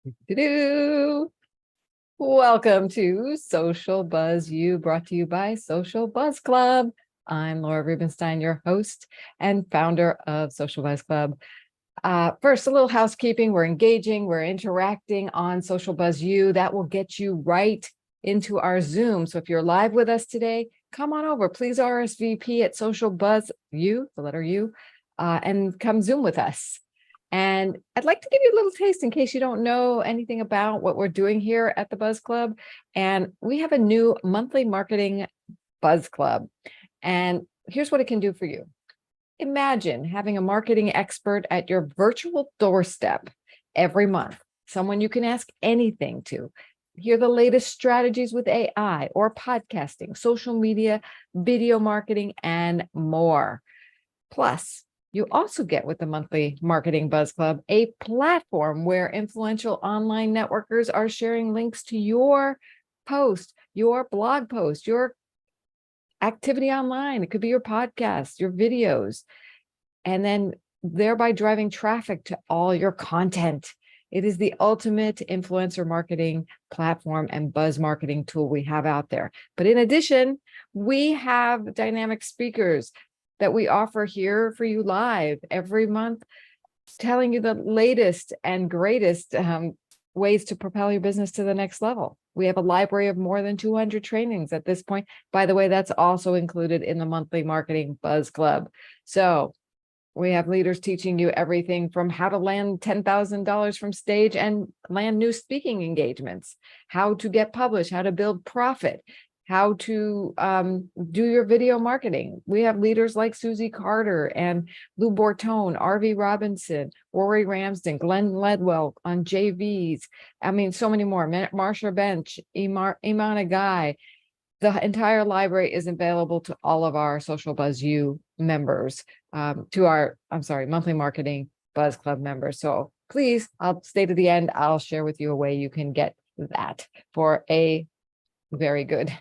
Do-do. Welcome to Social Buzz U, brought to you by Social Buzz Club. I'm Laura Rubenstein, your host and founder of Social Buzz Club. First, a little housekeeping. We're engaging, we're interacting on Social Buzz U. That will get you right into our Zoom. So if you're live with us today, come on over. Please RSVP at Social Buzz U, the letter U, and come Zoom with us. And I'd like to give you a little taste in case you don't know anything about what we're doing here at the Buzz Club. And we have a new monthly marketing Buzz Club. And here's what it can do for you. Imagine having a marketing expert at your virtual doorstep every month, someone you can ask anything to. Hear the latest strategies with AI or podcasting, social media, video marketing, and more. Plus, you also get with the monthly Marketing Buzz Club a platform where influential online networkers are sharing links to your post, your blog post, your activity online. It could be your podcast, your videos, and then thereby driving traffic to all your content. It is the ultimate influencer marketing platform and buzz marketing tool we have out there. But in addition, we have dynamic speakers that we offer here for you live every month, telling you the latest and greatest ways to propel your business to the next level. We have a library of more than 200 trainings at this point. By the way, that's also included in the monthly Marketing Buzz Club. So we have leaders teaching you everything from how to land $10,000 from stage and land new speaking engagements, how to get published, how to build profit, how to do your video marketing. We have leaders like Susie Carter and Lou Bortone, RV Robinson, Rory Ramsden, Glenn Ledwell on JVs. I mean, so many more. Marsha Bench, Imana Guy. The entire library is available to all of our Social Buzz U members, to our, monthly Marketing Buzz Club members. So please, I'll stay to the end. I'll share with you a way you can get that for a very good,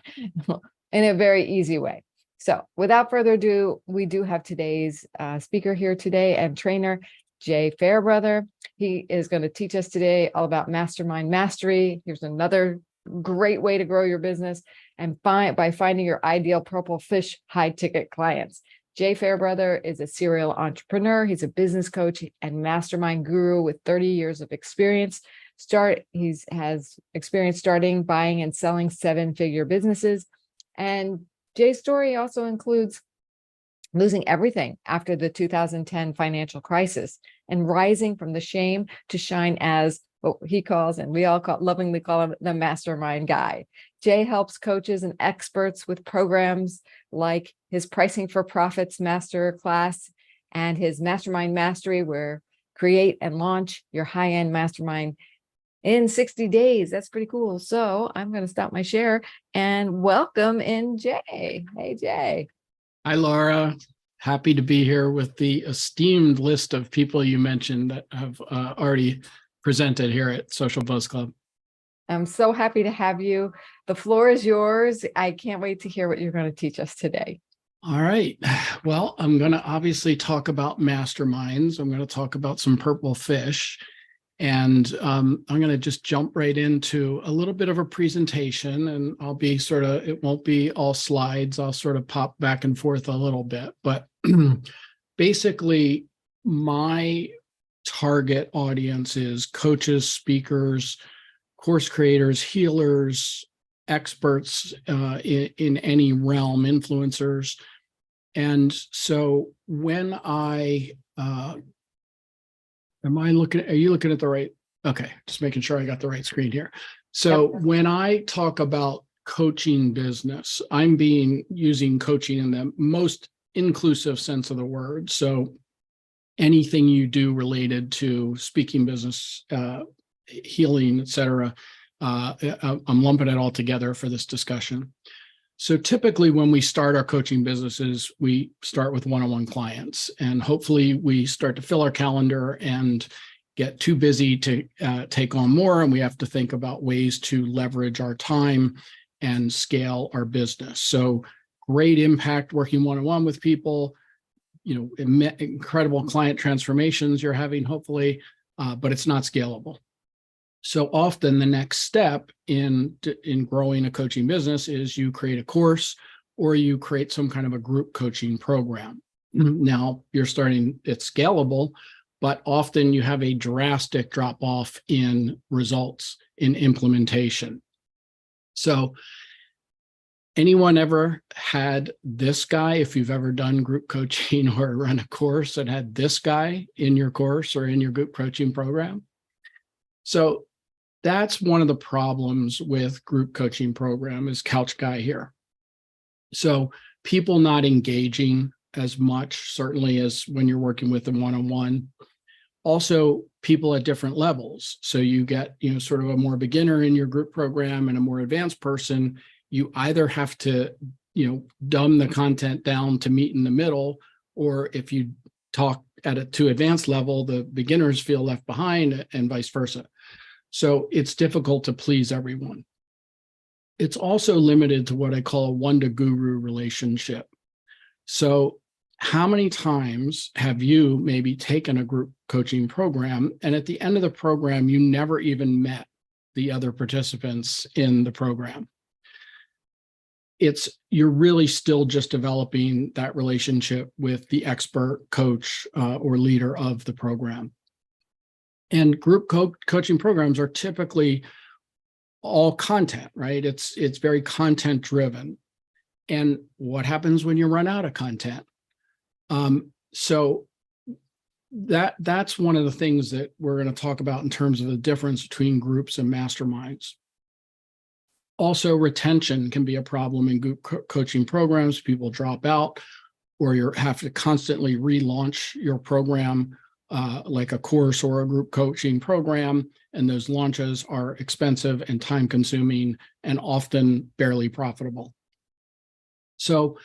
in a very easy way. So without further ado, we do have today's speaker here today and trainer, Jay Fairbrother. He is going to teach us today all about Mastermind Mastery. Here's another great way to grow your business and by finding your ideal purple fish high ticket clients. Jay Fairbrother is a serial entrepreneur. He's a business coach and mastermind guru with 30 years of experience. He has experience starting, buying, and selling 7-figure businesses. And Jay's story also includes losing everything after the 2010 financial crisis and rising from the shame to shine as what he calls, and we all lovingly call him, the mastermind guy. Jay helps coaches and experts with programs like his Pricing for Profits Masterclass and his Mastermind Mastery, where create and launch your high-end mastermind in 60 days. That's pretty cool. So I'm going to stop my share and welcome in Jay. Hey, Jay. Hi, Laura. Happy to be here with the esteemed list of people you mentioned that have already presented here at Social Buzz Club. I'm so happy to have you. The floor is yours. I can't wait to hear what you're going to teach us today. All right. Well, I'm going to obviously talk about masterminds. I'm going to talk about some purple fish. And I'm going to just jump right into a little bit of a presentation, and I'll be it won't be all slides. I'll sort of pop back and forth a little bit. But basically, my target audience is coaches, speakers, course creators, healers, experts in any realm, influencers. And so when I are you looking at the right? Okay, just making sure I got the right screen here. So yep. When I talk about coaching business, I'm using coaching in the most inclusive sense of the word. So anything you do related to speaking business, healing, et cetera, I'm lumping it all together for this discussion. So typically when we start our coaching businesses, we start with one-on-one clients, and hopefully we start to fill our calendar and get too busy to take on more. And we have to think about ways to leverage our time and scale our business. So great impact working one-on-one with people, incredible client transformations you're having, hopefully, but it's not scalable. So often the next step in growing a coaching business is you create a course or you create some kind of a group coaching program. Now it's scalable, but often you have a drastic drop off in results in implementation. So anyone ever had this guy, if you've ever done group coaching or run a course and had this guy in your course or in your group coaching program? So that's one of the problems with group coaching program is couch guy here. So people not engaging as much, certainly as when you're working with them one-on-one. Also, people at different levels. So you get, sort of a more beginner in your group program and a more advanced person. You either have to, dumb the content down to meet in the middle, or if you talk at a too advanced level, the beginners feel left behind and vice versa. So it's difficult to please everyone. It's also limited to what I call a one-to-guru relationship. So how many times have you maybe taken a group coaching program and at the end of the program, you never even met the other participants in the program? You're really still just developing that relationship with the expert coach or leader of the program. And group coaching programs are typically all content, right? It's very content driven. And what happens when you run out of content? So that's one of the things that we're going to talk about in terms of the difference between groups and masterminds. Also, retention can be a problem in group coaching programs. People drop out, or you have to constantly relaunch your program, like a course or a group coaching program, and those launches are expensive and time consuming and often barely profitable. So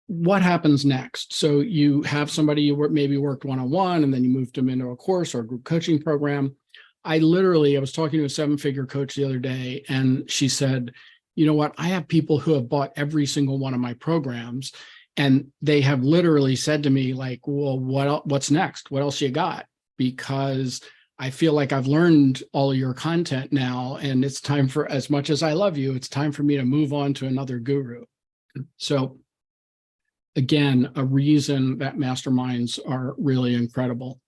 what happens next? So you have somebody you maybe worked one-on-one and then you moved them into a course or a group coaching program. I was talking to a 7-figure coach the other day, and she said, you know what? I have people who have bought every single one of my programs, and they have literally said to me, like, well, what's next? What else you got? Because I feel like I've learned all of your content now, and it's time for, as much as I love you, it's time for me to move on to another guru. So again, a reason that masterminds are really incredible.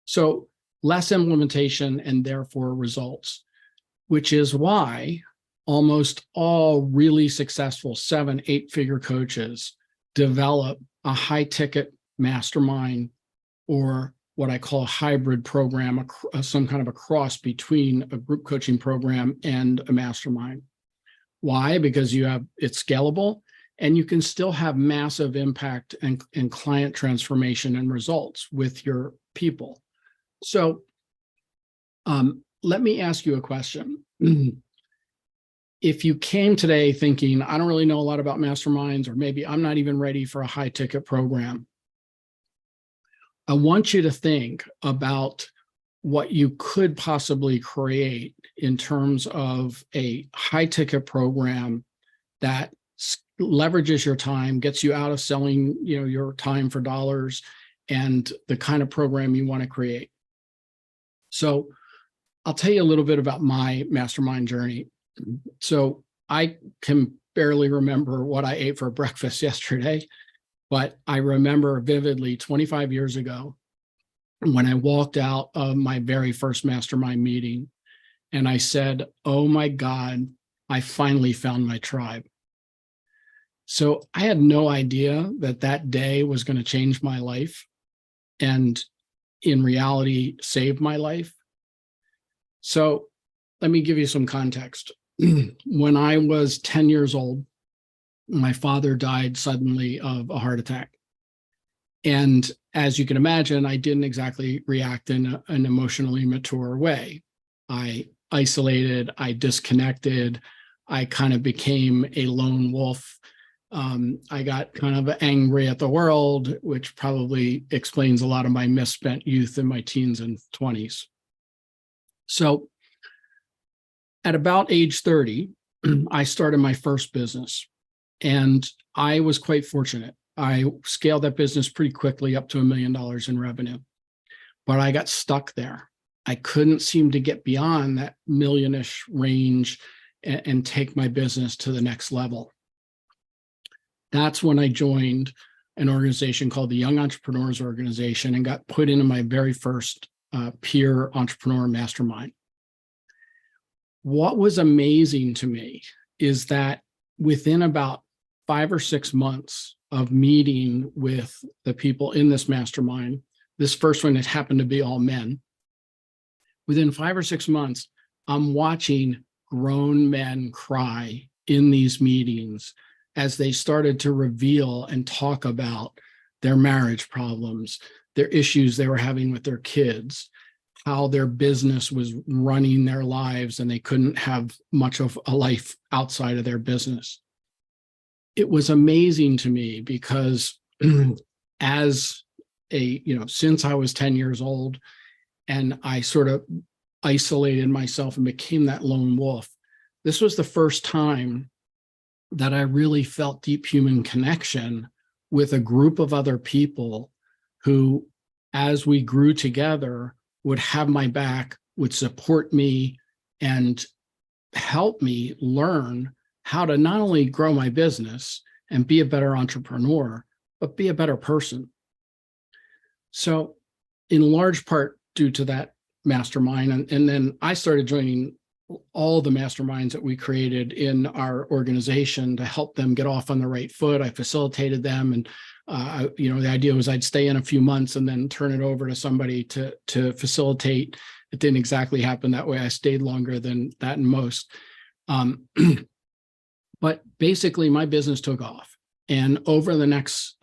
So less implementation and therefore results, which is why almost all really successful 7-8-figure coaches develop a high ticket mastermind, or what I call a hybrid program, some kind of a cross between a group coaching program and a mastermind. Why? Because it's scalable and you can still have massive impact and client transformation and results with your people. So let me ask you a question. If you came today thinking, I don't really know a lot about masterminds, or maybe I'm not even ready for a high ticket program, I want you to think about what you could possibly create in terms of a high ticket program that leverages your time, gets you out of selling, your time for dollars, and the kind of program you want to create. So I'll tell you a little bit about my mastermind journey. So I can barely remember what I ate for breakfast yesterday, but I remember vividly 25 years ago when I walked out of my very first mastermind meeting and I said, oh my God, I finally found my tribe. So I had no idea that day was going to change my life and in reality save my life. So let me give you some context. When I was 10 years old, my father died suddenly of a heart attack. And as you can imagine, I didn't exactly react in an emotionally mature way. I isolated, I disconnected, I kind of became a lone wolf. I got kind of angry at the world, which probably explains a lot of my misspent youth in my teens and 20s. So at about age 30, I started my first business, and I was quite fortunate. I scaled that business pretty quickly up to $1 million in revenue, but I got stuck there. I couldn't seem to get beyond that millionish range and take my business to the next level. That's when I joined an organization called the Young Entrepreneurs Organization and got put into my very first peer entrepreneur mastermind. What was amazing to me is that within about 5 or 6 months of meeting with the people in this mastermind, this first one, it happened to be all men. Within 5 or 6 months, I'm watching grown men cry in these meetings as they started to reveal and talk about their marriage problems, their issues they were having with their kids, how their business was running their lives and they couldn't have much of a life outside of their business. It was amazing to me because as since I was 10 years old and I sort of isolated myself and became that lone wolf, this was the first time that I really felt deep human connection with a group of other people who, as we grew together, would have my back, would support me, and help me learn how to not only grow my business and be a better entrepreneur, but be a better person. So in large part due to that mastermind, and then I started joining all the masterminds that we created in our organization to help them get off on the right foot. I facilitated them, and the idea was I'd stay in a few months and then turn it over to somebody to facilitate. It didn't exactly happen that way. I stayed longer than that in most. But basically, my business took off, and over the next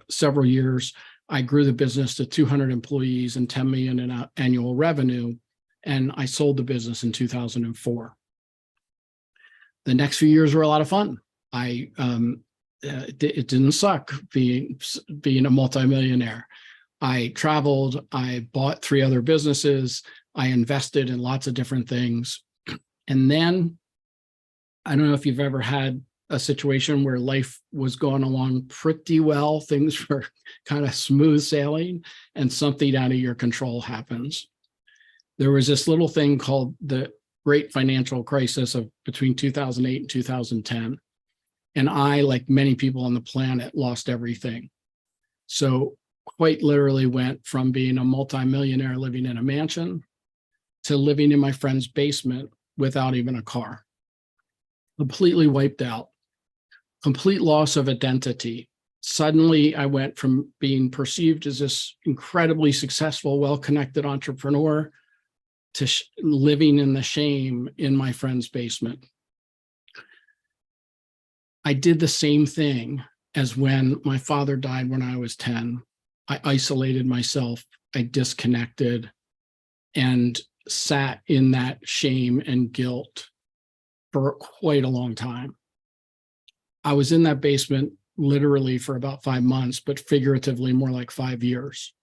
several years, I grew the business to 200 employees and 10 million in annual revenue. And I sold the business in 2004. The next few years were a lot of fun. It didn't suck being a multimillionaire. I traveled, I bought 3 other businesses, I invested in lots of different things. And then, I don't know if you've ever had a situation where life was going along pretty well, things were kind of smooth sailing, and something out of your control happens. There was this little thing called the Great Financial Crisis of between 2008 and 2010. And I, like many people on the planet, lost everything. So quite literally went from being a multimillionaire living in a mansion to living in my friend's basement without even a car. Completely wiped out, complete loss of identity. Suddenly, I went from being perceived as this incredibly successful, well-connected entrepreneur to living in the shame in my friend's basement. I did the same thing as when my father died when I was 10. I isolated myself, I disconnected, and sat in that shame and guilt for quite a long time. I was in that basement literally for about 5 months, but figuratively more like 5 years.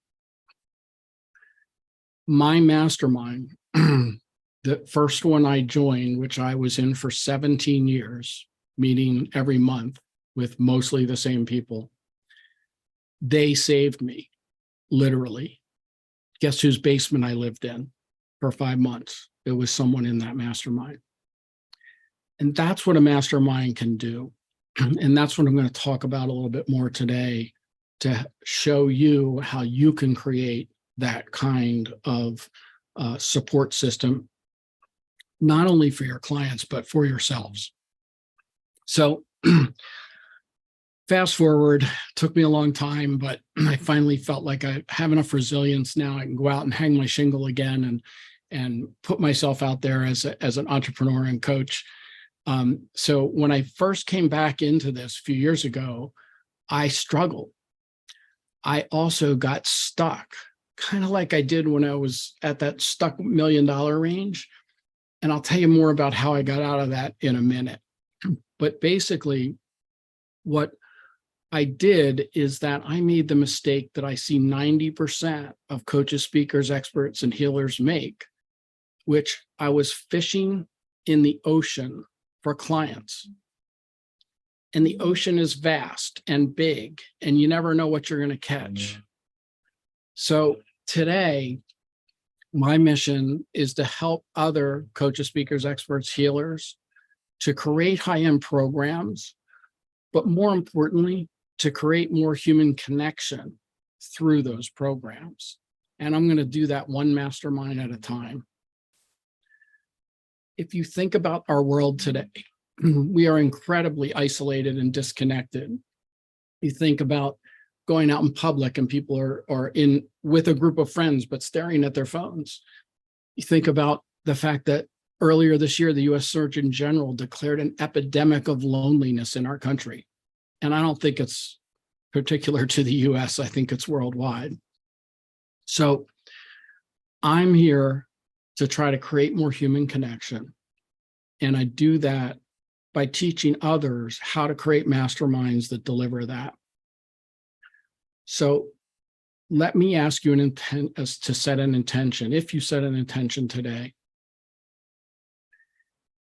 My mastermind, the first one I joined, which I was in for 17 years, meeting every month with mostly the same people, they saved me, literally. Guess whose basement I lived in for 5 months? It was someone in that mastermind. And that's what a mastermind can do. And that's what I'm going to talk about a little bit more today, to show you how you can create that kind of support system, not only for your clients, but for yourselves. So fast forward, took me a long time, but I finally felt like I have enough resilience now. I can go out and hang my shingle again and put myself out there as an entrepreneur and coach. So when I first came back into this a few years ago, I struggled. I also got stuck, kind of like I did when I was at that stuck $1 million range. And I'll tell you more about how I got out of that in a minute. But basically, what I did is that I made the mistake that I see 90% of coaches, speakers, experts, and healers make, which I was fishing in the ocean for clients. And the ocean is vast and big, and you never know what you're going to catch. So today, My mission is to help other coaches, speakers, experts, healers to create high-end programs, but more importantly, to create more human connection through those programs. And I'm going to do that one mastermind at a time. If you think about our world today, we are incredibly isolated and disconnected. You think about going out in public and people are in with a group of friends, but staring at their phones. You think about the fact that earlier this year, the US Surgeon General declared an epidemic of loneliness in our country. And I don't think it's particular to the US. I think it's worldwide. So I'm here to try to create more human connection. And I do that by teaching others how to create masterminds that deliver that. So let me ask you to set an intention. If you set an intention today,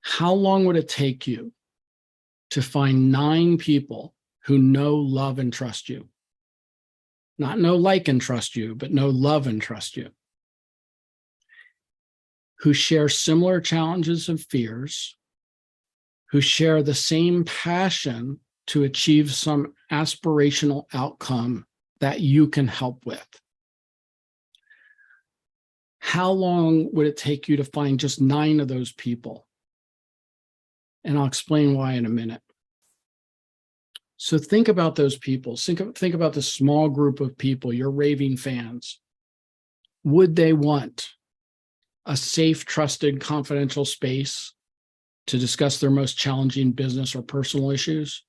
how long would it take you to find 9 people who know, love, and trust you? Not know, like, and trust you, but know, love, and trust you. Who share similar challenges and fears, who share the same passion to achieve some aspirational outcome that you can help with. How long would it take you to find just 9 of those people? And I'll explain why in a minute. So think about those people. Think about the small group of people, your raving fans. Would they want a safe, trusted, confidential space to discuss their most challenging business or personal issues?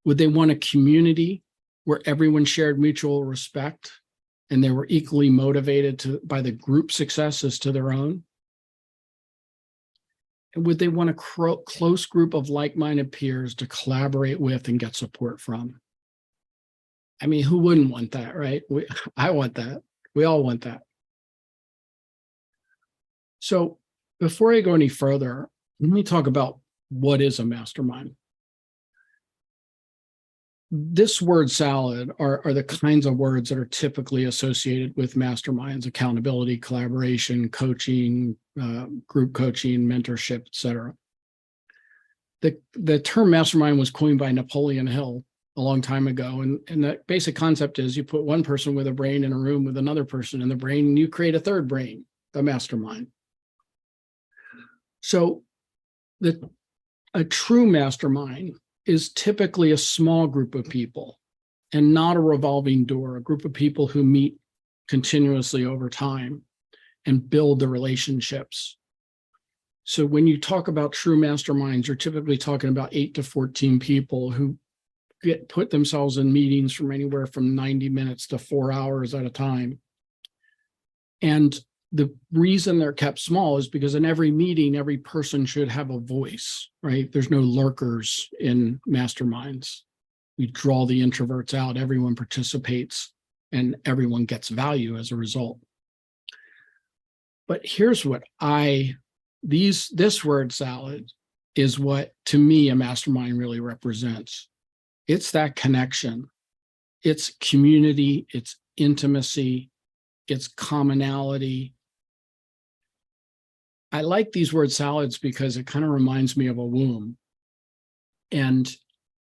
Would they want a community where everyone shared mutual respect and they were equally motivated by the group success as to their own? And would they want a close group of like-minded peers to collaborate with and get support from? I mean, who wouldn't want that, right? I want that. We all want that. So before I go any further, let me talk about what is a mastermind. This word salad are the kinds of words that are typically associated with masterminds: accountability, collaboration, coaching, group coaching, mentorship, etc. The term mastermind was coined by Napoleon Hill a long time ago. And the basic concept is you put one person with a brain in a room with another person in the brain, and you create a third brain, the mastermind. So a true mastermind is typically a small group of people and not a revolving door, a group of people who meet continuously over time and build the relationships. So when you talk about true masterminds, you're typically talking about 8 to 14 people who put themselves in meetings from anywhere from 90 minutes to 4 hours at a time. And the reason they're kept small is because in every meeting, every person should have a voice, right? There's no lurkers in masterminds. We draw the introverts out, everyone participates, and everyone gets value as a result. But here's what this word salad is what, to me, a mastermind really represents. It's that connection. It's community, it's intimacy, it's commonality. I like these word salads because it kind of reminds me of a womb. And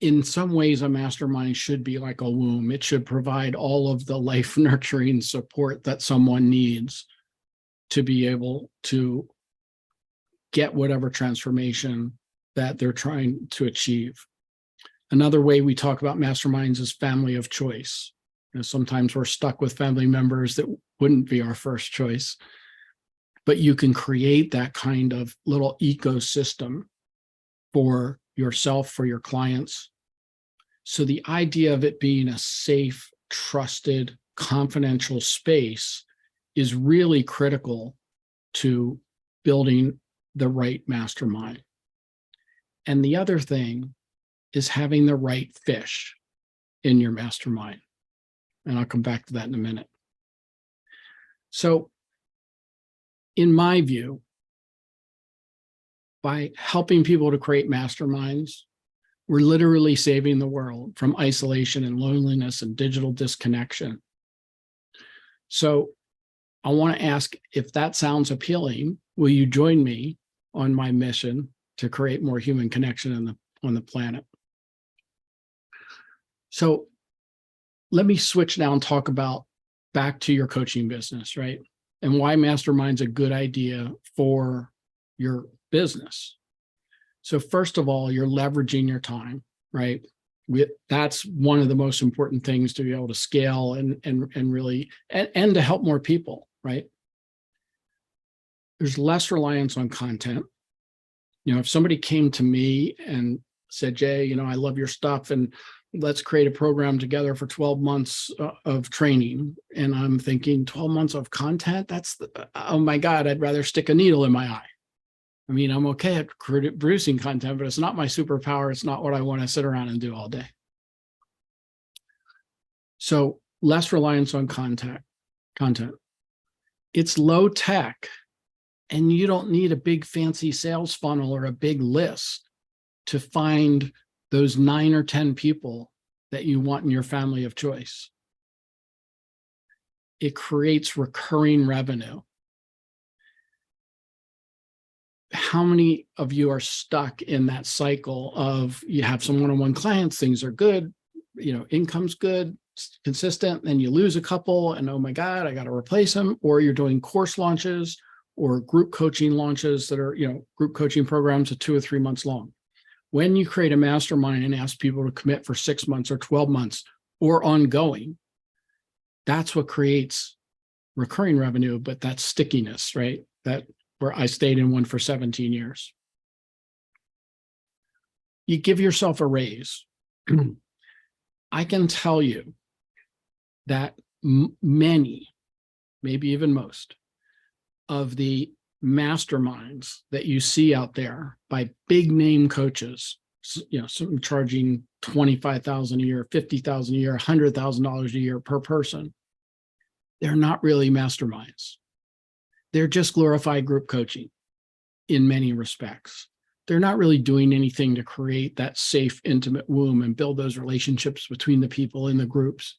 in some ways, a mastermind should be like a womb. It should provide all of the life nurturing support that someone needs to be able to get whatever transformation that they're trying to achieve. Another way we talk about masterminds is family of choice. Sometimes we're stuck with family members that wouldn't be our first choice. But you can create that kind of little ecosystem for yourself, for your clients. So the idea of it being a safe, trusted, confidential space is really critical to building the right mastermind. And the other thing is having the right fish in your mastermind. And I'll come back to that in a minute. So in my view, by helping people to create masterminds, we're literally saving the world from isolation and loneliness and digital disconnection. So I want to ask, if that sounds appealing, will you join me on my mission to create more human connection on the planet? So let me switch now and talk about back to your coaching business, right? And why Mastermind's a good idea for your business. So first of all, you're leveraging your time, right? That's one of the most important things to be able to scale and really, and to help more people, right? There's less reliance on content. If somebody came to me and said, Jay, I love your stuff and let's create a program together for 12 months of training. And I'm thinking 12 months of content, oh my God, I'd rather stick a needle in my eye. I mean, I'm okay at producing content, but it's not my superpower. It's not what I want to sit around and do all day. So less reliance on content. It's low tech, and you don't need a big fancy sales funnel or a big list to find those 9 or 10 people that you want in your family of choice. It creates recurring revenue. How many of you are stuck in that cycle of you have some one-on-one clients, things are good, income's good, consistent, then you lose a couple and oh my God, I got to replace them, or you're doing course launches or group coaching launches that are, group coaching programs of 2 or 3 months long. When you create a mastermind and ask people to commit for 6 months or 12 months or ongoing, that's what creates recurring revenue, but that's stickiness, right? Where I stayed in one for 17 years. You give yourself a raise. I can tell you that many, maybe even most, of the masterminds that you see out there by big name coaches, some charging $25,000 a year, $50,000 a year, $100,000 a year per person, they're not really masterminds. They're just glorified group coaching in many respects. They're not really doing anything to create that safe, intimate womb and build those relationships between the people in the groups.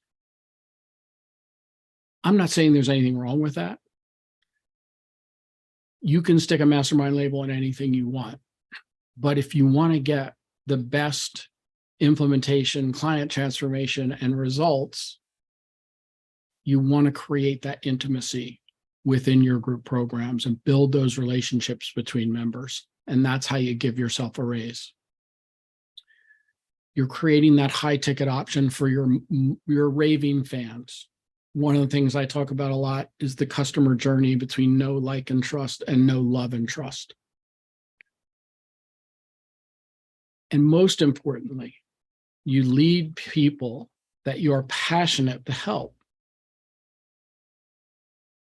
I'm not saying there's anything wrong with that. You can stick a mastermind label on anything you want. But if you want to get the best implementation, client transformation, and results, you want to create that intimacy within your group programs and build those relationships between members. And that's how you give yourself a raise. You're creating that high ticket option for your raving fans. One of the things I talk about a lot is the customer journey between know, like, and trust and know, love, and trust. And most importantly, you lead people that you are passionate to help.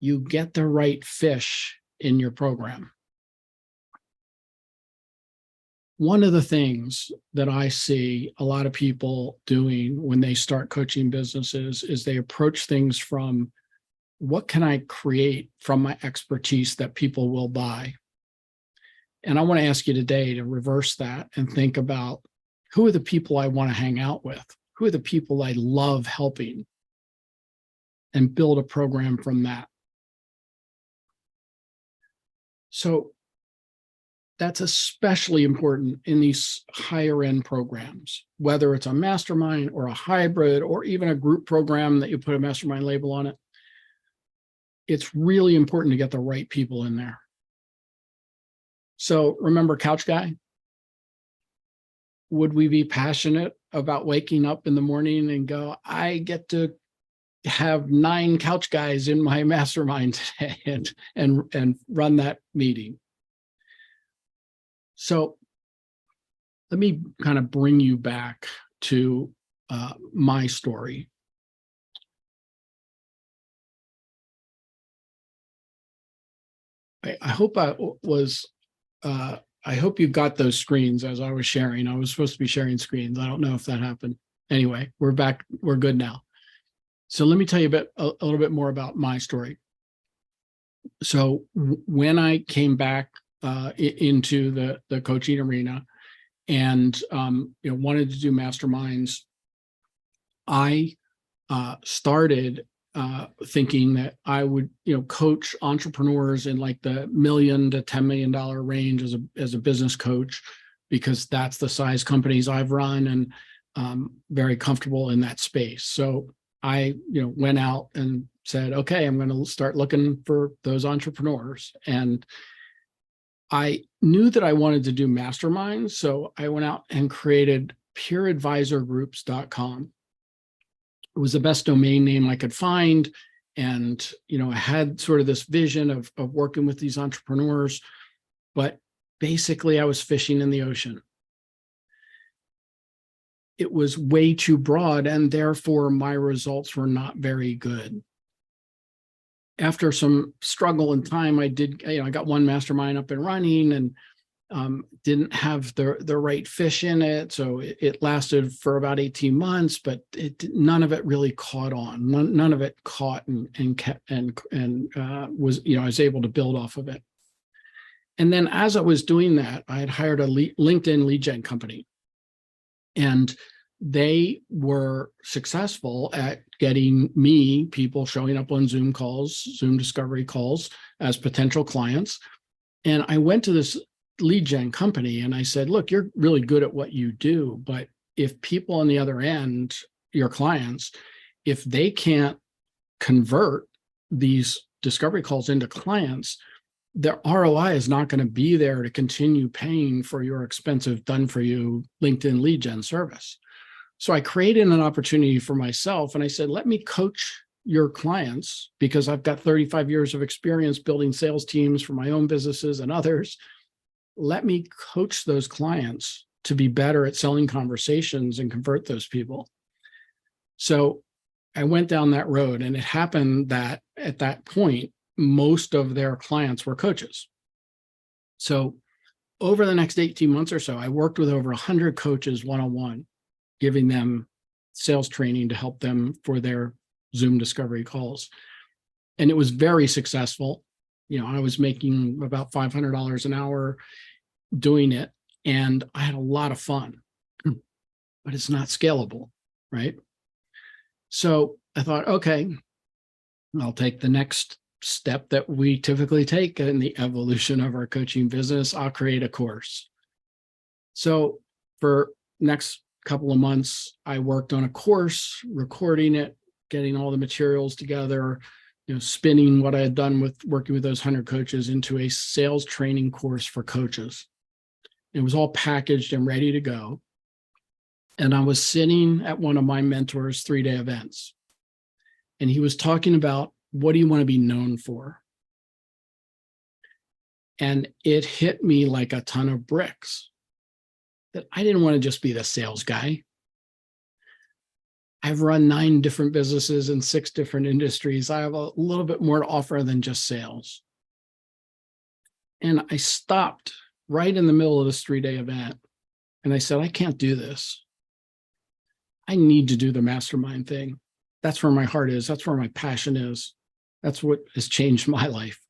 You get the right fish in your program. One of the things that I see a lot of people doing when they start coaching businesses is they approach things from, what can I create from my expertise that people will buy? And I want to ask you today to reverse that and think about, who are the people I want to hang out with? Who are the people I love helping? And build a program from that. So that's especially important in these higher end programs, whether it's a mastermind or a hybrid or even a group program that you put a mastermind label on it. It's really important to get the right people in there. So remember Couch Guy? Would we be passionate about waking up in the morning and go, I get to have 9 couch guys in my mastermind today and run that meeting? So let me kind of bring you back to my story. I hope I hope you got those screens as I was sharing. I was supposed to be sharing screens. I don't know if that happened. Anyway, we're back. We're good now. So let me tell you a little bit more about my story. So when I came back into the coaching arena and wanted to do masterminds, I started thinking that I would, coach entrepreneurs in like the $1 million to $10 million range as a business coach, because that's the size companies I've run, and very comfortable in that space. So I, went out and said, okay, I'm going to start looking for those entrepreneurs. And I knew that I wanted to do masterminds. So I went out and created peeradvisorgroups.com. It was the best domain name I could find. And, I had sort of this vision of working with these entrepreneurs, but basically I was fishing in the ocean. It was way too broad, and therefore my results were not very good. After some struggle and time, I got one mastermind up and running, and didn't have the right fish in it. So it lasted for about 18 months, but none of it really caught on. None of it caught and kept and was, I was able to build off of it. And then as I was doing that, I had hired a LinkedIn lead gen company, and they were successful at getting me people showing up on Zoom calls, Zoom discovery calls as potential clients. And I went to this lead gen company and I said, look, you're really good at what you do, but if people on the other end, your clients, if they can't convert these discovery calls into clients, their ROI is not going to be there to continue paying for your expensive done for you LinkedIn lead gen service. So I created an opportunity for myself, and I said, let me coach your clients, because I've got 35 years of experience building sales teams for my own businesses and others. Let me coach those clients to be better at selling conversations and convert those people. So I went down that road, and it happened that at that point, most of their clients were coaches. So over the next 18 months or so, I worked with over 100 coaches one-on-one, giving them sales training to help them for their Zoom discovery calls. And it was very successful. I was making about $500 an hour doing it, and I had a lot of fun, but it's not scalable, right? So I thought, okay, I'll take the next step that we typically take in the evolution of our coaching business. I'll create a course. So for next couple of months, I worked on a course, recording it, getting all the materials together, spinning what I had done with working with those 100 coaches into a sales training course for coaches. It was all packaged and ready to go. And I was sitting at one of my mentors' 3-day events, and he was talking about, what do you want to be known for? And it hit me like a ton of bricks that I didn't want to just be the sales guy. I've run 9 different businesses in 6 different industries. I have a little bit more to offer than just sales. And I stopped right in the middle of this 3-day event, and I said, I can't do this. I need to do the mastermind thing. That's where my heart is. That's where my passion is. That's what has changed my life.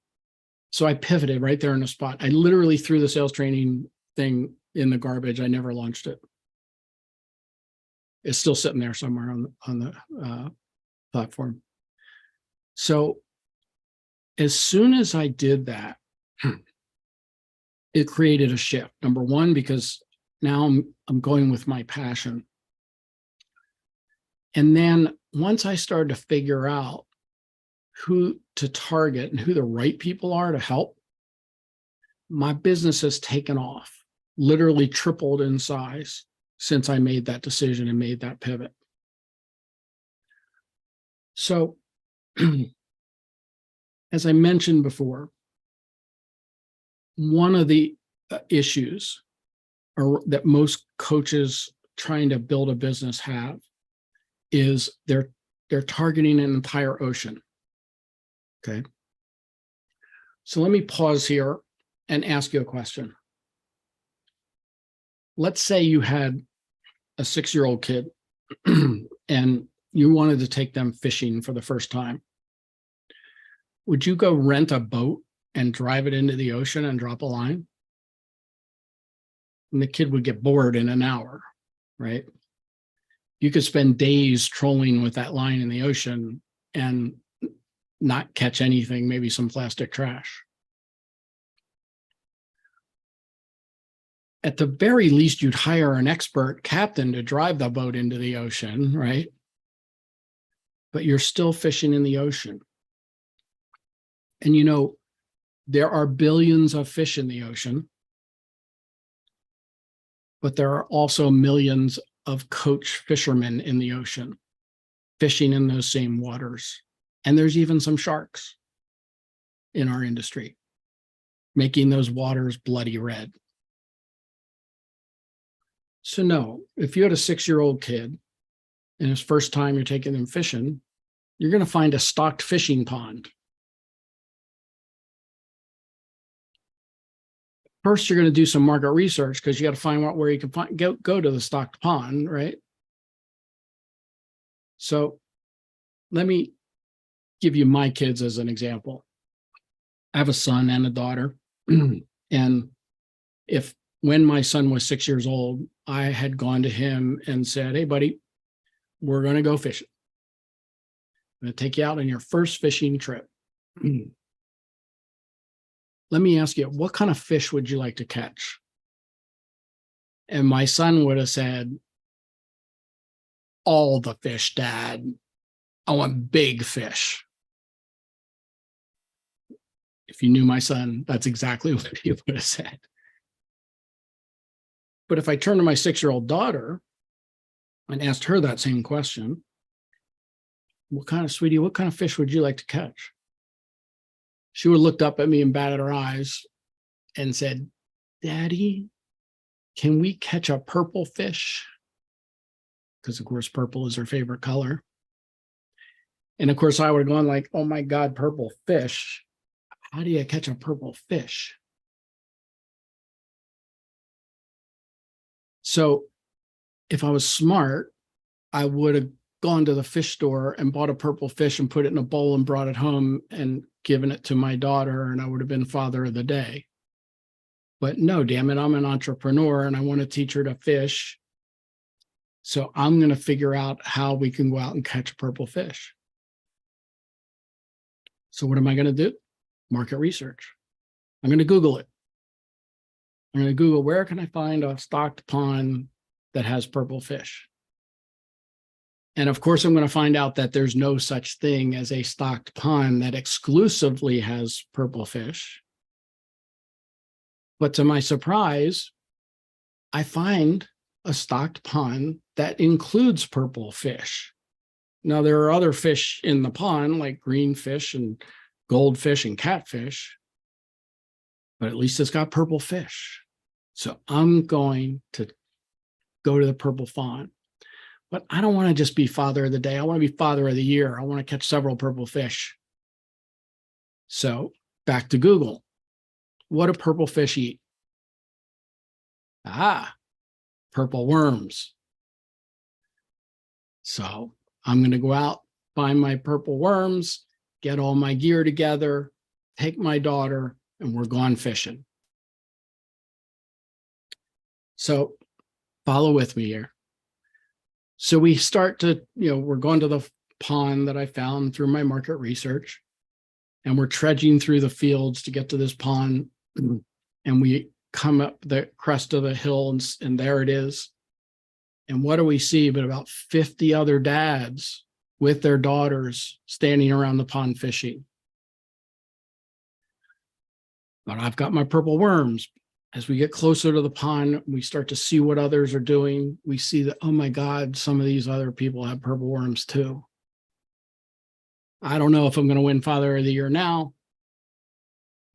So I pivoted right there on the spot. I literally threw the sales training thing in the garbage. I never launched it. It's still sitting there somewhere on the platform. So as soon as I did that, it created a shift. Number one, because now I'm going with my passion. And then once I started to figure out who to target and who the right people are to help, my business has taken off, literally tripled in size since I made that decision and made that pivot. So, as I mentioned before, one of the issues that most coaches trying to build a business have is they're targeting an entire ocean. Okay. So let me pause here and ask you a question. Let's say you had a 6-year-old kid and you wanted to take them fishing for the first time. Would you go rent a boat and drive it into the ocean and drop a line? And the kid would get bored in an hour, right? You could spend days trolling with that line in the ocean and not catch anything, maybe some plastic trash. At the very least, you'd hire an expert captain to drive the boat into the ocean, right? But you're still fishing in the ocean. And you know, there are billions of fish in the ocean, but there are also millions of coach fishermen in the ocean, fishing in those same waters. And there's even some sharks in our industry, making those waters bloody red. So no, if you had a 6-year-old kid and his first time you're taking them fishing, you're going to find a stocked fishing pond. First, you're going to do some market research because you got to find out where you can go to the stocked pond, right? So let me give you my kids as an example. I have a son and a daughter. And when my son was 6 years old, I had gone to him and said, hey, buddy, we're going to go fishing. I'm going to take you out on your first fishing trip. Let me ask you, what kind of fish would you like to catch? And my son would have said, all the fish, Dad. I want big fish. If you knew my son, that's exactly what he would have said. But if I turned to my 6-year-old daughter and asked her that same question, what kind of fish would you like to catch? She would have looked up at me and batted her eyes and said, Daddy, can we catch a purple fish? Because of course, purple is her favorite color. And of course, I would have gone like, oh my God, purple fish. How do you catch a purple fish? So if I was smart, I would have gone to the fish store and bought a purple fish and put it in a bowl and brought it home and given it to my daughter, and I would have been father of the day. But no, damn it, I'm an entrepreneur and I want to teach her to fish. So I'm going to figure out how we can go out and catch a purple fish. So what am I going to do? Market research. I'm going to Google it. I'm going to Google, where can I find a stocked pond that has purple fish? And of course, I'm going to find out that there's no such thing as a stocked pond that exclusively has purple fish. But to my surprise, I find a stocked pond that includes purple fish. Now, there are other fish in the pond, like green fish and goldfish and catfish, but at least it's got purple fish. So I'm going to go to the purple pond. But I don't want to just be father of the day. I want to be father of the year. I want to catch several purple fish. So back to Google. What do purple fish eat? Purple worms. So I'm going to go out, find my purple worms, get all my gear together, take my daughter, and we're gone fishing. So follow with me here. So we start to, we're going to the pond that I found through my market research, and we're trudging through the fields to get to this pond, and we come up the crest of the hill, and there it is. And what do we see but about 50 other dads with their daughters standing around the pond fishing? But I've got my purple worms. As we get closer to the pond, we start to see what others are doing. We see that, oh my God, some of these other people have purple worms too. I don't know if I'm going to win Father of the Year now.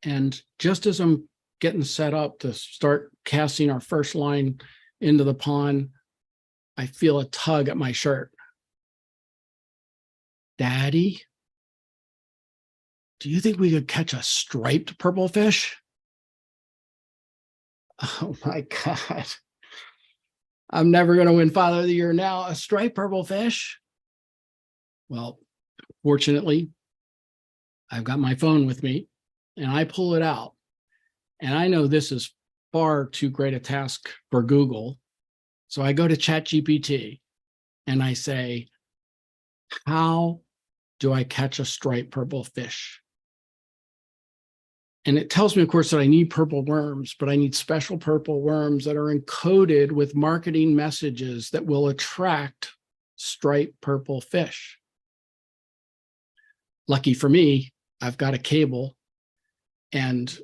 And just as I'm getting set up to start casting our first line into the pond, I feel a tug at my shirt. Daddy, do you think we could catch a striped purple fish? Oh my God. I'm never going to win Father of the Year now. A striped purple fish? Well, fortunately, I've got my phone with me and I pull it out. And I know this is far too great a task for Google. So I go to ChatGPT and I say, how do I catch a striped purple fish? And it tells me, of course, that I need purple worms, but I need special purple worms that are encoded with marketing messages that will attract striped purple fish. Lucky for me, I've got a cable, and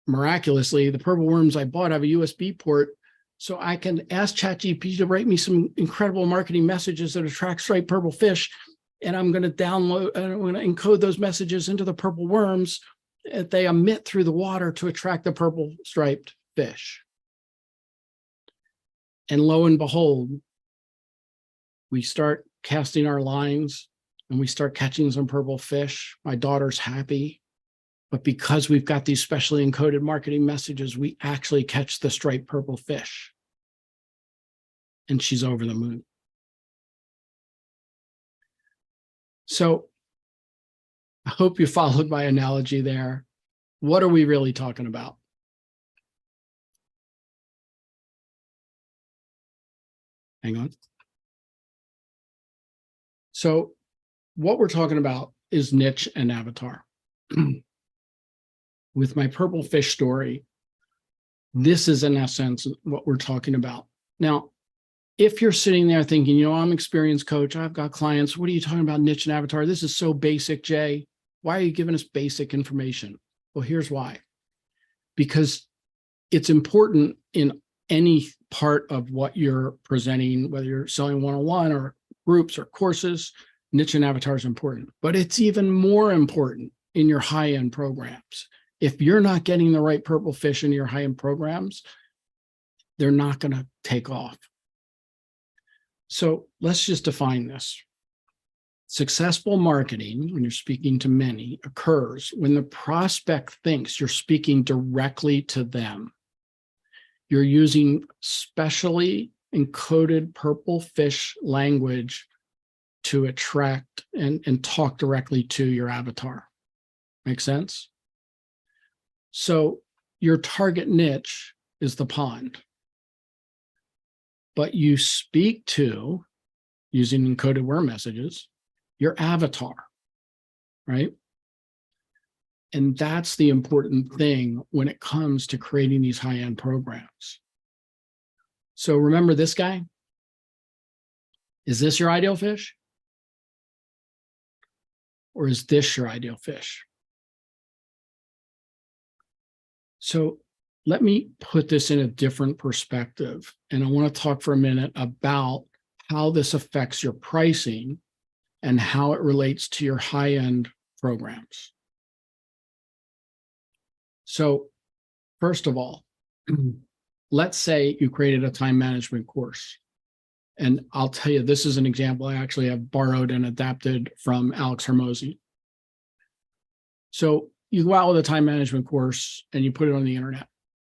miraculously, the purple worms I bought have a USB port, so I can ask ChatGPT to write me some incredible marketing messages that attract striped purple fish, and I'm going to download and I'm going to encode those messages into the purple worms that they emit through the water to attract the purple striped fish. And lo and behold, we start casting our lines and we start catching some purple fish. My daughter's happy. But because we've got these specially encoded marketing messages, we actually catch the striped purple fish. And she's over the moon. So I hope you followed my analogy there. What are we really talking about? Hang on. So what we're talking about is niche and avatar. With my purple fish story, this is in essence what we're talking about. Now, if you're sitting there thinking, you know, I'm an experienced coach, I've got clients, what are you talking about niche and avatar? This is so basic, Jay. Why are you giving us basic information? Well, here's why. Because it's important in any part of what you're presenting, whether you're selling one-on-one or groups or courses, niche and avatar is important. But it's even more important in your high-end programs. If you're not getting the right purple fish in your high-end programs, they're not going to take off. So let's just define this. Successful marketing, when you're speaking to many, occurs when the prospect thinks you're speaking directly to them. You're using specially encoded purple fish language to attract and talk directly to your avatar. Make sense? So your target niche is the pond, but you speak to, using encoded worm messages, your avatar, right? And that's the important thing when it comes to creating these high-end programs. So remember this guy? Is this your ideal fish? Or is this your ideal fish? So let me put this in a different perspective. And I want to talk for a minute about how this affects your pricing and how it relates to your high-end programs. So first of all, let's say you created a time management course. And I'll tell you, this is an example I actually have borrowed and adapted from Alex Hormozy. So you go out with a time management course and you put it on the internet.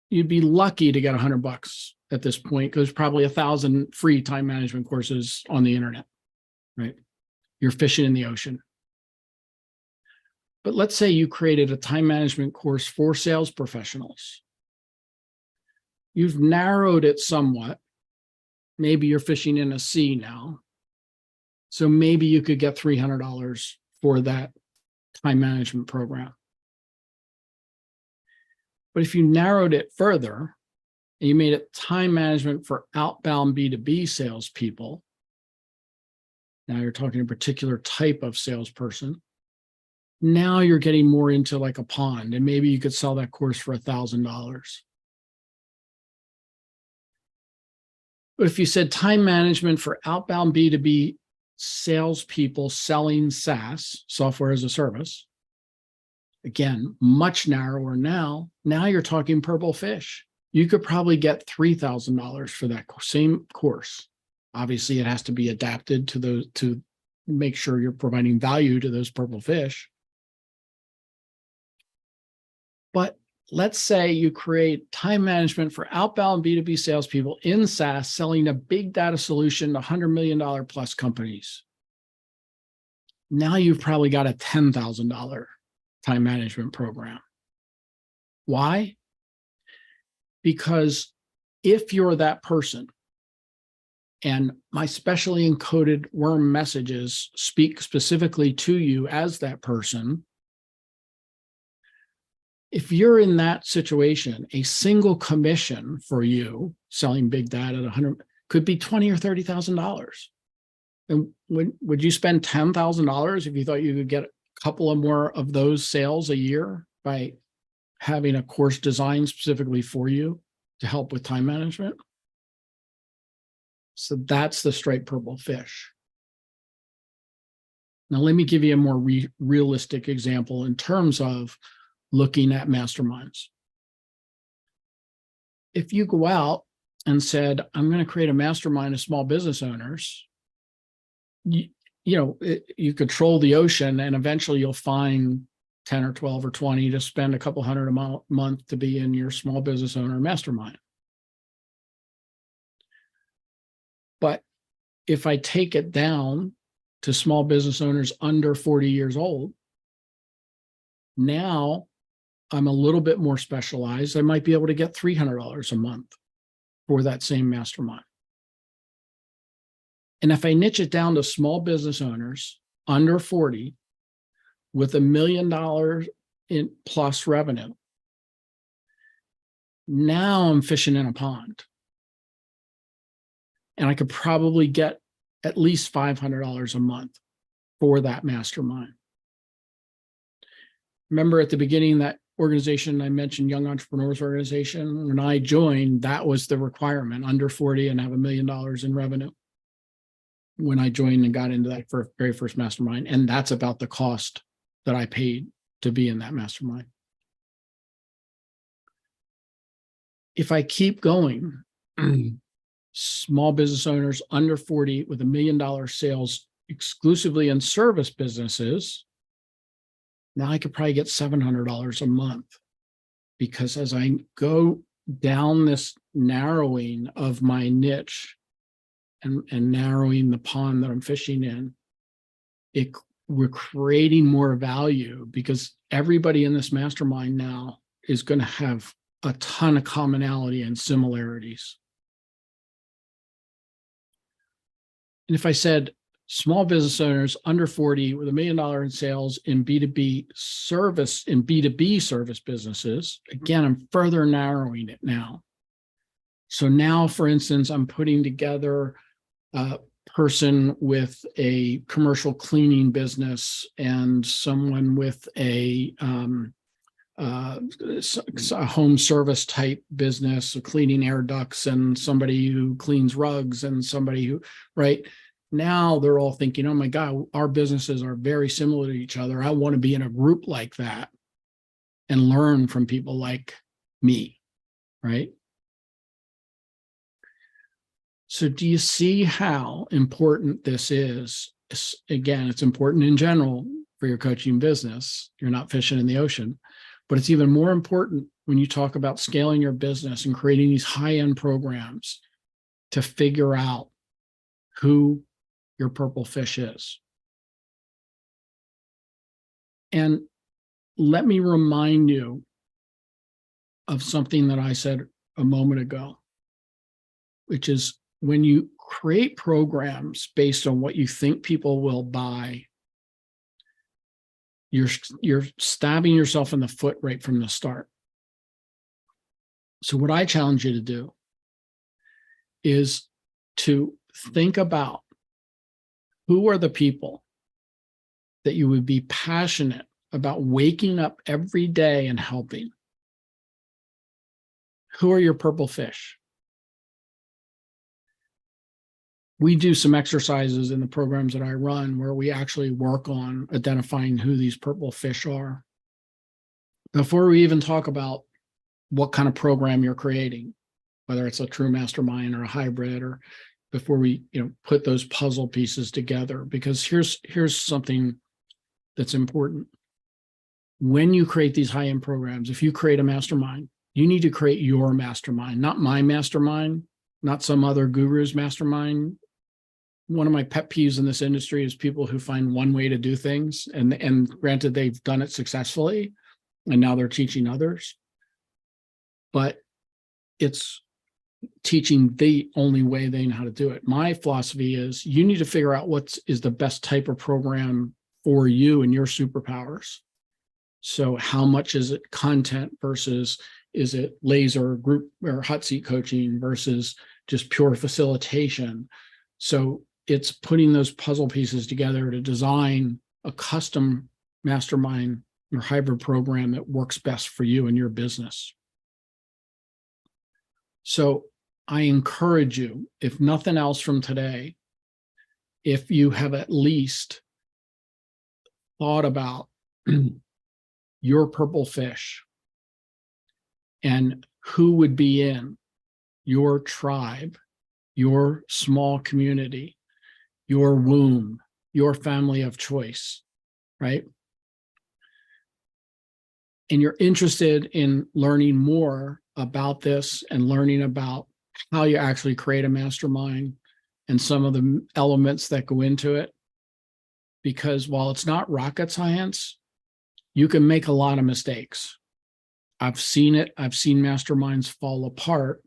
You'd be lucky to get $100 at this point, because probably 1,000 free time management courses on the internet, right? You're fishing in the ocean. But let's say you created a time management course for sales professionals. You've narrowed it somewhat. Maybe you're fishing in a sea now. So maybe you could get $300 for that time management program. But if you narrowed it further and you made it time management for outbound B2B salespeople, now you're talking a particular type of salesperson. Now you're getting more into like a pond, and maybe you could sell that course for $1,000. But if you said time management for outbound B2B salespeople selling SaaS, software as a service, again, much narrower now. Now you're talking purple fish. You could probably get $3,000 for that same course. Obviously, it has to be adapted to those, to make sure you're providing value to those purple fish. But let's say you create time management for outbound B2B salespeople in SaaS selling a big data solution to $100 million plus companies. Now you've probably got a $10,000 time management program. Why? Because if you're that person And my specially encoded worm messages speak specifically to you as that person. If you're in that situation, a single commission for you selling big data at 100 could be $20,000 or $30,000. And would you spend $10,000 if you thought you could get a couple of more of those sales a year by having a course designed specifically for you to help with time management? So that's the striped purple fish. Now, let me give you a more realistic example in terms of looking at masterminds. If you go out and said, I'm going to create a mastermind of small business owners, you control the ocean, and eventually you'll find 10 or 12 or 20 to spend a couple hundred a month to be in your small business owner mastermind. But if I take it down to small business owners under 40 years old, now I'm a little bit more specialized. I might be able to get $300 a month for that same mastermind. And if I niche it down to small business owners under 40 with $1 million in plus revenue, now I'm fishing in a pond. And I could probably get at least $500 a month for that mastermind. Remember at the beginning, that organization I mentioned, Young Entrepreneurs Organization, when I joined, that was the requirement, under 40 and have $1 million in revenue. When I joined and got into that very first mastermind. And that's about the cost that I paid to be in that mastermind. If I keep going, small business owners under 40 with $1 million sales exclusively in service businesses, now I could probably get $700 a month, because as I go down this narrowing of my niche and narrowing the pond that I'm fishing in, we're creating more value, because everybody in this mastermind now is going to have a ton of commonality and similarities. And if I said small business owners under 40 with $1 million in sales in B2B service, in B2B service businesses, again, I'm further narrowing it now. So now, for instance, I'm putting together a person with a commercial cleaning business and someone with a home service type business, so cleaning air ducts, and somebody who cleans rugs, and somebody who, right? Now they're all thinking, oh my God, our businesses are very similar to each other. I want to be in a group like that and learn from people like me, right? So do you see how important this is? Again, it's important in general for your coaching business. You're not fishing in the ocean, but it's even more important when you talk about scaling your business and creating these high-end programs to figure out who your purple fish is. And let me remind you of something that I said a moment ago, which is when you create programs based on what you think people will buy, you're stabbing yourself in the foot right from the start. So what I challenge you to do is to think about who are the people that you would be passionate about waking up every day and helping. Who are your purple fish? We do some exercises in the programs that I run where we actually work on identifying who these purple fish are. Before we even talk about what kind of program you're creating, whether it's a true mastermind or a hybrid, or before we put those puzzle pieces together, because here's something that's important. When you create these high-end programs, if you create a mastermind, you need to create your mastermind, not my mastermind, not some other guru's mastermind. One of my pet peeves in this industry is people who find one way to do things, and granted, they've done it successfully, and now they're teaching others. But it's teaching the only way they know how to do it. My philosophy is you need to figure out what is the best type of program for you and your superpowers. So how much is it content versus is it laser group or hot seat coaching versus just pure facilitation? So it's putting those puzzle pieces together to design a custom mastermind or hybrid program that works best for you and your business. So I encourage you, if nothing else from today, if you have at least thought about your purple fish and who would be in your tribe, your small community, your womb, your family of choice, right? And you're interested in learning more about this and learning about how you actually create a mastermind and some of the elements that go into it. Because while it's not rocket science, you can make a lot of mistakes. I've seen it. I've seen masterminds fall apart.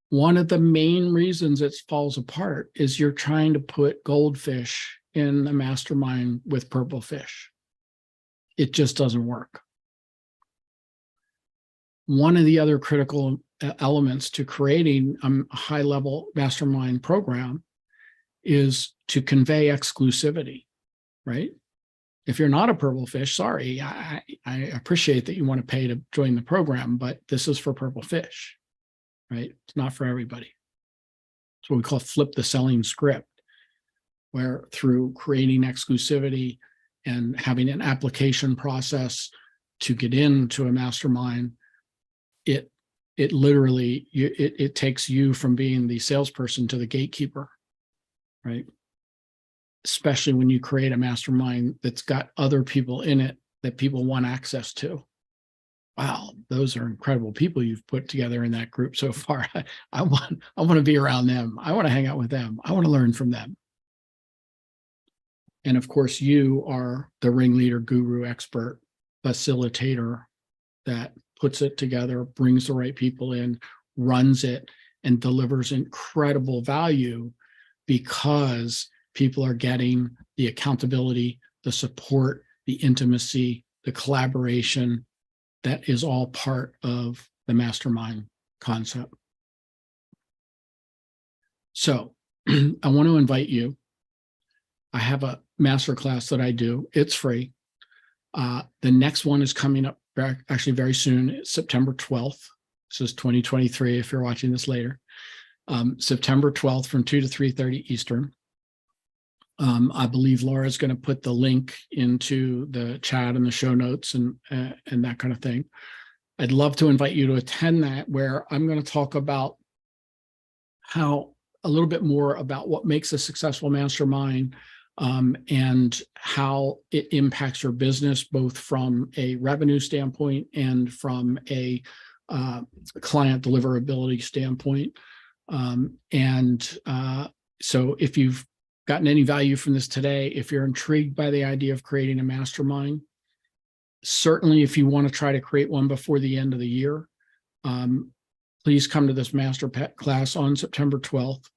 One of the main reasons it falls apart is you're trying to put goldfish in a mastermind with purple fish. It just doesn't work. One of the other critical elements to creating a high-level mastermind program is to convey exclusivity, right? If you're not a purple fish, sorry, I appreciate that you want to pay to join the program, but this is for purple fish, right? It's not for everybody. It's what we call flip the selling script, where through creating exclusivity and having an application process to get into a mastermind, it literally, it takes you from being the salesperson to the gatekeeper, right? Especially when you create a mastermind that's got other people in it that people want access to. Wow, those are incredible people you've put together in that group so far. I want to be around them. I want to hang out with them. I want to learn from them. And of course, you are the ringleader, guru, expert, facilitator that puts it together, brings the right people in, runs it, and delivers incredible value because people are getting the accountability, the support, the intimacy, the collaboration that is all part of the mastermind concept. So I want to invite you. I have a masterclass that I do. It's free. The next one is coming up actually very soon. It's September 12th. This is 2023 if you're watching this later. September 12th from 2 to 3:30 Eastern. I believe Laura is going to put the link into the chat and the show notes and that kind of thing. I'd love to invite you to attend that, where I'm going to talk about a little bit more about what makes a successful mastermind, and how it impacts your business, both from a revenue standpoint and from a client deliverability standpoint. So if you've gotten any value from this today, if you're intrigued by the idea of creating a mastermind, certainly if you want to try to create one before the end of the year, please come to this master class on September 12th.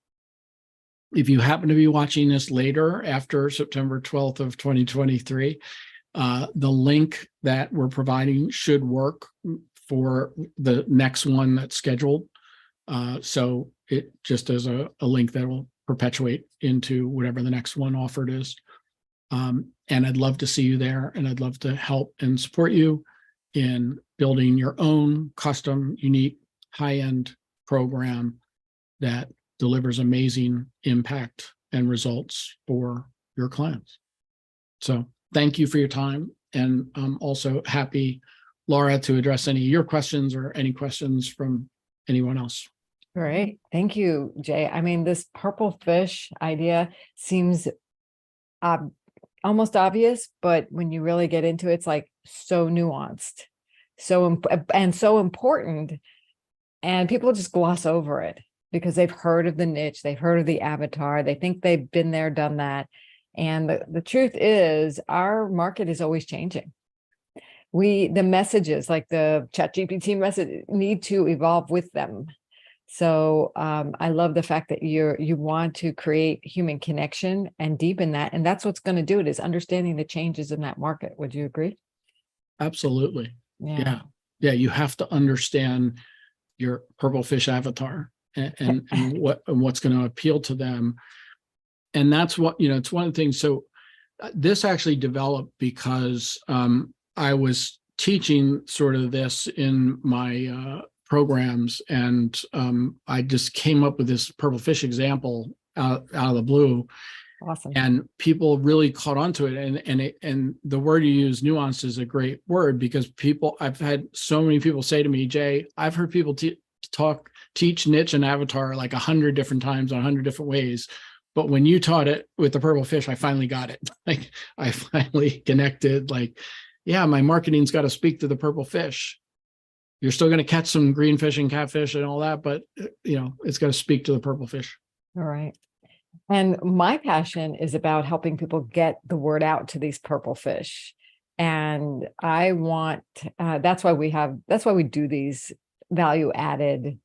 If you happen to be watching this later after September 12th of 2023, the link that we're providing should work for the next one that's scheduled. So it just is a link that will perpetuate into whatever the next one offered is. And I'd love to see you there, and I'd love to help and support you in building your own custom, unique, high-end program that delivers amazing impact and results for your clients. So thank you for your time. And I'm also happy, Laura, to address any of your questions or any questions from anyone else. Great. Thank you, Jay. I mean, this purple fish idea seems almost obvious, but when you really get into it, it's like so nuanced, so important. And people just gloss over it because they've heard of the niche, they've heard of the avatar, they think they've been there, done that. And the truth is, our market is always changing. The messages, like the ChatGPT message, need to evolve with them. So I love the fact that you want to create human connection and deepen that. And that's what's going to do it, is understanding the changes in that market. Would you agree? Absolutely. Yeah. Yeah. Yeah. You have to understand your purple fish avatar and what's going to appeal to them. And that's what, it's one of the things. So this actually developed because I was teaching sort of this in my programs, and I just came up with this purple fish example out of the blue. Awesome. And people really caught on to it. And the word you use, nuanced, is a great word, because I've had so many people say to me, Jay, I've heard people teach niche and avatar like 100 different times, 100 different ways. But when you taught it with the purple fish, I finally got it. Like, I finally connected, like, yeah, my marketing's got to speak to the purple fish. You're still going to catch some green fish and catfish and all that, but it's got to speak to the purple fish. All right. And my passion is about helping people get the word out to these purple fish. And I want, that's why we do these value added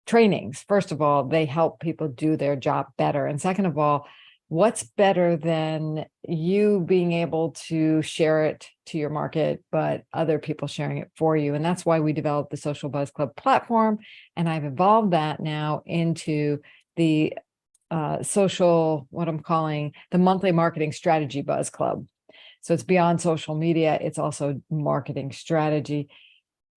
trainings. First of all, they help people do their job better. And second of all, what's better than you being able to share it to your market, but other people sharing it for you? And that's why we developed the Social Buzz Club platform. And I've evolved that now into the what I'm calling the monthly marketing strategy buzz club. So it's beyond social media. It's also marketing strategy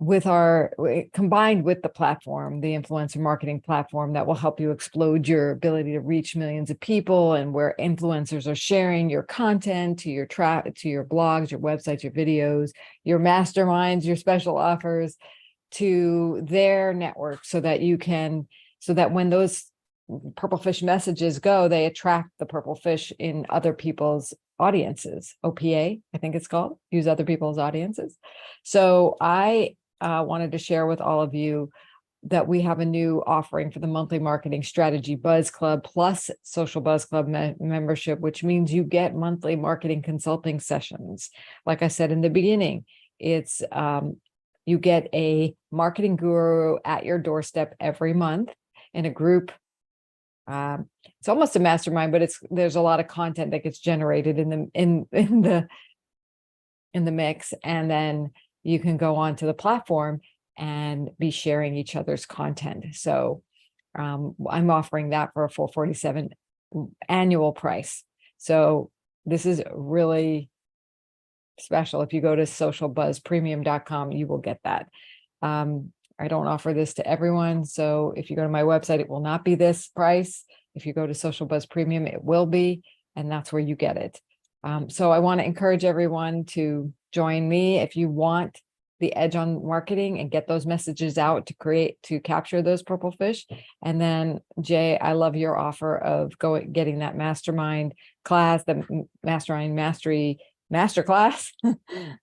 combined with the platform, the influencer marketing platform that will help you explode your ability to reach millions of people, and where influencers are sharing your content to your blogs, your websites, your videos, your masterminds, your special offers to their network, so that when those purple fish messages go, they attract the purple fish in other people's audiences. OPA, I think it's called, use other people's audiences. So I wanted to share with all of you that we have a new offering for the monthly marketing strategy buzz club plus social buzz club membership, which means you get monthly marketing consulting sessions. Like I said in the beginning, it's you get a marketing guru at your doorstep every month in a group. It's almost a mastermind, but there's a lot of content that gets generated in the mix, and then you can go on to the platform and be sharing each other's content. So I'm offering that for a $447 annual price. So this is really special. If you go to socialbuzzpremium.com, you will get that. I don't offer this to everyone. So if you go to my website, it will not be this price. If you go to Social Buzz Premium, it will be, and that's where you get it. So I want to encourage everyone to join me if you want the edge on marketing and get those messages out to capture those purple fish. And then Jay, I love your offer of getting that mastermind class, the Mastermind Mastery Masterclass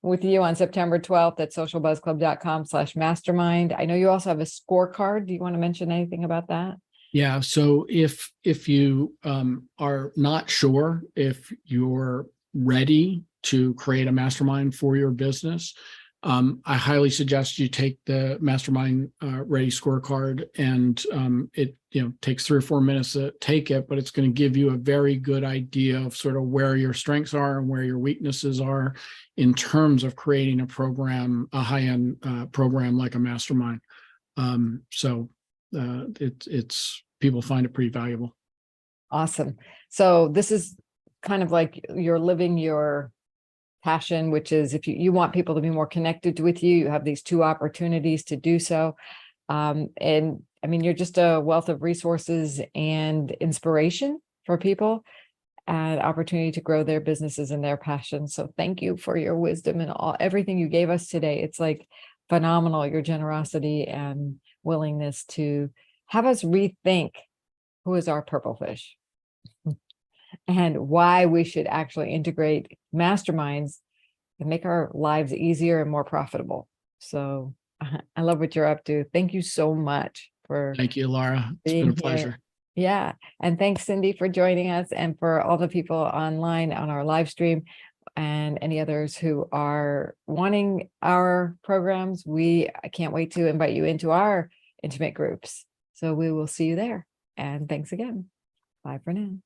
with you on September 12th at socialbuzzclub.com/mastermind. I know you also have a scorecard. Do you want to mention anything about that? Yeah. So if you are not sure if you're ready to create a mastermind for your business, I highly suggest you take the Mastermind Ready scorecard, and it takes 3 or 4 minutes to take it, but it's going to give you a very good idea of sort of where your strengths are and where your weaknesses are in terms of creating a program, a high-end program like a mastermind. So it's people find it pretty valuable. Awesome. So this is kind of like you're living your passion, which is if you want people to be more connected with you, you have these 2 opportunities to do so. And I mean, you're just a wealth of resources and inspiration for people, and opportunity to grow their businesses and their passions. So thank you for your wisdom and everything you gave us today. It's like phenomenal, your generosity and willingness to have us rethink who is our purple fish and why we should actually integrate masterminds and make our lives easier and more profitable. So I love what you're up to. Thank you so much for Thank you, Laura. It's been a pleasure. Yeah. And thanks, Cindy, for joining us, and for all the people online on our live stream and any others who are wanting our programs. I can't wait to invite you into our intimate groups. So we will see you there. And thanks again. Bye for now.